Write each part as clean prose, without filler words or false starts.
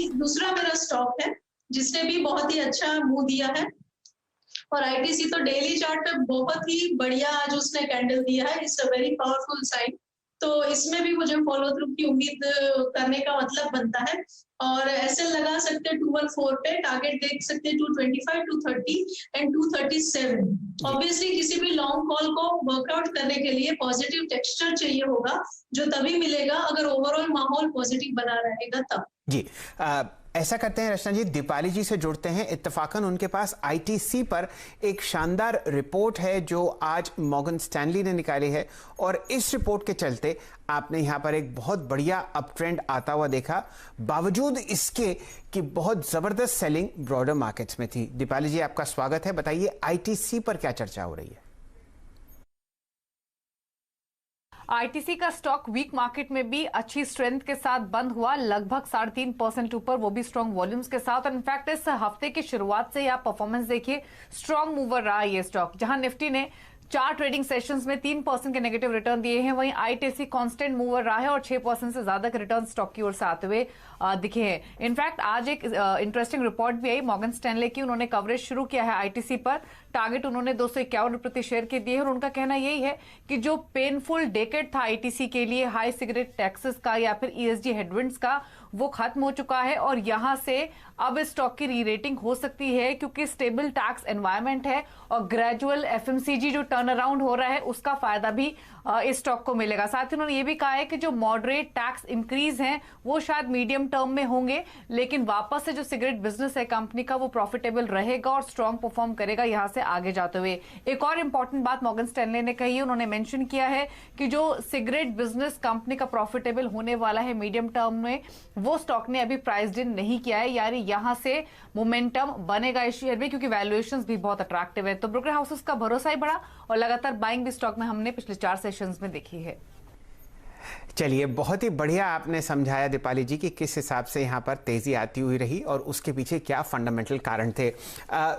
दूसरा मेरा स्टॉक है जिसने भी बहुत ही अच्छा मुंह दिया है। और आईटीसी तो डेली चार्ट पे बहुत ही बढ़िया आज उसने कैंडल दिया है, it's a very powerful sign. तो इसमें भी मुझे फॉलो थ्रू की उम्मीद करने का मतलब बनता है। और ऐसे लगा सकते हैं 214 पे, टारगेट देख सकते हैं 225, 230 एंड 237। ऑब्वियसली किसी भी लॉन्ग कॉल को वर्कआउट करने के लिए पॉजिटिव टेक्सचर चाहिए होगा, जो तभी मिलेगा अगर ओवरऑल माहौल पॉजिटिव बना रहेगा तब। जी ऐसा करते हैं रचना जी, दीपाली जी से जुड़ते हैं। इत्तेफाकन उनके पास आईटीसी पर एक शानदार रिपोर्ट है जो आज मॉर्गन स्टैनली ने निकाली है, और इस रिपोर्ट के चलते आपने यहाँ पर एक बहुत बढ़िया अप ट्रेंड आता हुआ देखा, बावजूद इसके कि बहुत जबरदस्त सेलिंग ब्रॉडर मार्केट्स में थी। दीपाली जी, आपका स्वागत है। बताइए आईटीसी पर क्या चर्चा हो रही है? आईटीसी का स्टॉक वीक मार्केट में भी अच्छी स्ट्रेंथ के साथ बंद हुआ, लगभग 3.5% ऊपर, वो भी स्ट्रॉन्ग वॉल्यूम्स के साथ। और इनफैक्ट इस हफ्ते की शुरुआत से ही आप परफॉर्मेंस देखिए, स्ट्रॉन्ग मूवर रहा ये स्टॉक। जहां निफ्टी ने 4 ट्रेडिंग सेशंस में 3% के नेगेटिव रिटर्न दिए हैं, वहीं आईटीसी कांस्टेंट मूवर रहा है और 6% से ज्यादा के रिटर्न स्टॉक की ओर से आते हुए दिखे हैं। इनफैक्ट आज एक इंटरेस्टिंग रिपोर्ट भी आई मॉर्गन स्टैनले की, उन्होंने कवरेज शुरू किया है आईटीसी पर। टारगेट उन्होंने 251 रुपए प्रति शेयर के दिए, और उनका कहना यही है कि जो पेनफुल डेकेड था आईटीसी के लिए, हाई सिगरेट टैक्सेस का या फिर ईएसजी हेडविंड्स का, वो खत्म हो चुका है। और यहां से अब इस स्टॉक की री रेटिंग हो सकती है, क्योंकि स्टेबल टैक्स एनवायरनमेंट है और ग्रेजुअल एफएमसीजी जो टर्न अराउंड हो रहा है उसका फायदा भी इस स्टॉक को मिलेगा। साथ ही उन्होंने ये भी कहा है कि जो मॉडरेट टैक्स इंक्रीज हैं वो शायद मीडियम टर्म में होंगे, लेकिन वापस से जो सिगरेट बिजनेस है कंपनी का वो प्रॉफिटेबल रहेगा और स्ट्रॉन्ग परफॉर्म करेगा यहां से आगे जाते हुए। एक और इंपॉर्टेंट बात मॉर्गन स्टैनले ने कही है, उन्होंने मेंशन किया है कि जो सिगरेट बिजनेस कंपनी का प्रॉफिटेबल होने वाला है मीडियम टर्म में, वो स्टॉक ने अभी प्राइस्ड इन नहीं किया है, यानी यहां से मोमेंटम बनेगा इस शेयर में, क्योंकि वैल्यूएशंस भी बहुत अट्रैक्टिव है। तो ब्रोकर हाउसेस का भरोसा ही बढ़ा और लगातार बाइंग भी स्टॉक में हमने पिछले 4 सेशंस में देखी है। चलिए, बहुत ही बढ़िया आपने समझाया दीपाली जी कि किस हिसाब से यहाँ पर तेजी आती हुई रही और उसके पीछे क्या फंडामेंटल कारण थे।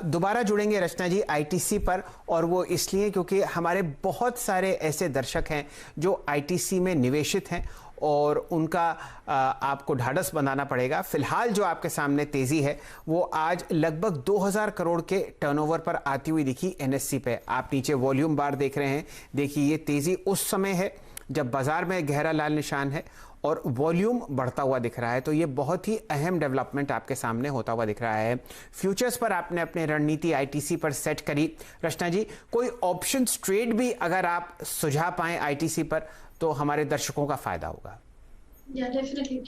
दोबारा जुड़ेंगे रचना जी आईटीसी पर, और वो इसलिए क्योंकि हमारे बहुत सारे ऐसे दर्शक हैं जो आईटीसी में निवेशित हैं और उनका आपको ढाढ़स बनाना पड़ेगा। फिलहाल जो आपके सामने तेजी है वो आज लगभग 2000 करोड़ के टर्नओवर पर आती हुई दिखी एनएससी पे। आप नीचे वॉल्यूम बार देख रहे हैं, देखिए ये तेजी उस समय है जब बाजार में गहरा लाल निशान है और वॉल्यूम बढ़ता हुआ दिख रहा है। तो ये बहुत ही अहम डेवलपमेंट आपके सामने होता हुआ दिख रहा है। फ्यूचर्स पर आपने अपनी रणनीति आईटीसी पर सेट करी। रचना जी, कोई ऑप्शंस ट्रेड भी अगर आप सुझा पाएं आईटीसी पर तो हमारे दर्शकों का फायदा होगा। या डेफिनेटली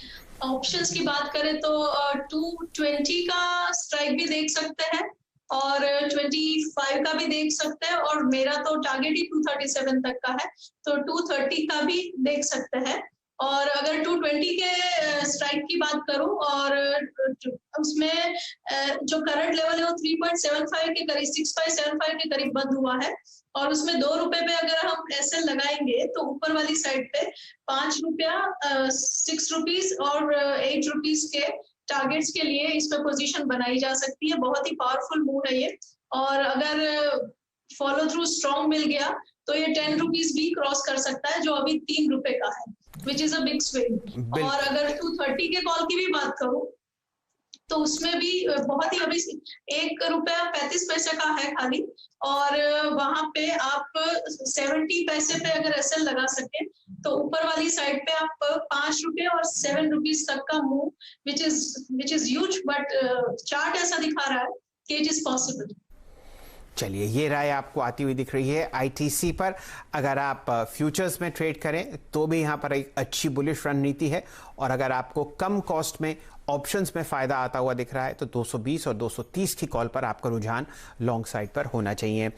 ऑप्शंस की बात करें तो 220 का स्ट्राइक भी देख सकते हैं और 25 का भी देख सकते हैं, और मेरा तो टारगेट ही 237 तक का है, तो 230 का भी देख सकते हैं। और अगर 220 के स्ट्राइक की बात करूं और उसमें जो करंट लेवल है वो 3.75 के करीब, 6575 के करीब बंद हुआ है, और उसमें 2 रुपए पे अगर हम एसएल लगाएंगे तो ऊपर वाली साइड पे 5 रुपया, 6 रुपीज और 8 रुपीज के टारगेट्स के लिए इस पे पोजीशन बनाई जा सकती है। बहुत ही पावरफुल मूव है ये, और अगर फॉलो थ्रू स्ट्रॉन्ग मिल गया तो ये 10 रुपीज भी क्रॉस कर सकता है, जो अभी 3 रुपए का है, which is a big swing. और अगर 230 के कॉल की भी बात करूं तो उसमें भी बहुत ही अभी 1 रुपया 35 पैसे का है खाली, और वहां पे आप 70 पैसे पे अगर एसएल लगा सके तो ऊपर वाली साइड पे आप 5 रुपए और 7 रुपीज तक का move, which is huge, but chart ऐसा दिखा रहा है कि इट इज पॉसिबल। चलिए, ये राय आपको आती हुई दिख रही है आईटीसी पर। अगर आप फ्यूचर्स में ट्रेड करें तो भी यहाँ पर एक अच्छी बुलिश रणनीति है, और अगर आपको कम कॉस्ट में ऑप्शंस में फायदा आता हुआ दिख रहा है तो 220 और 230 की कॉल पर आपका रुझान लॉन्ग साइड पर होना चाहिए।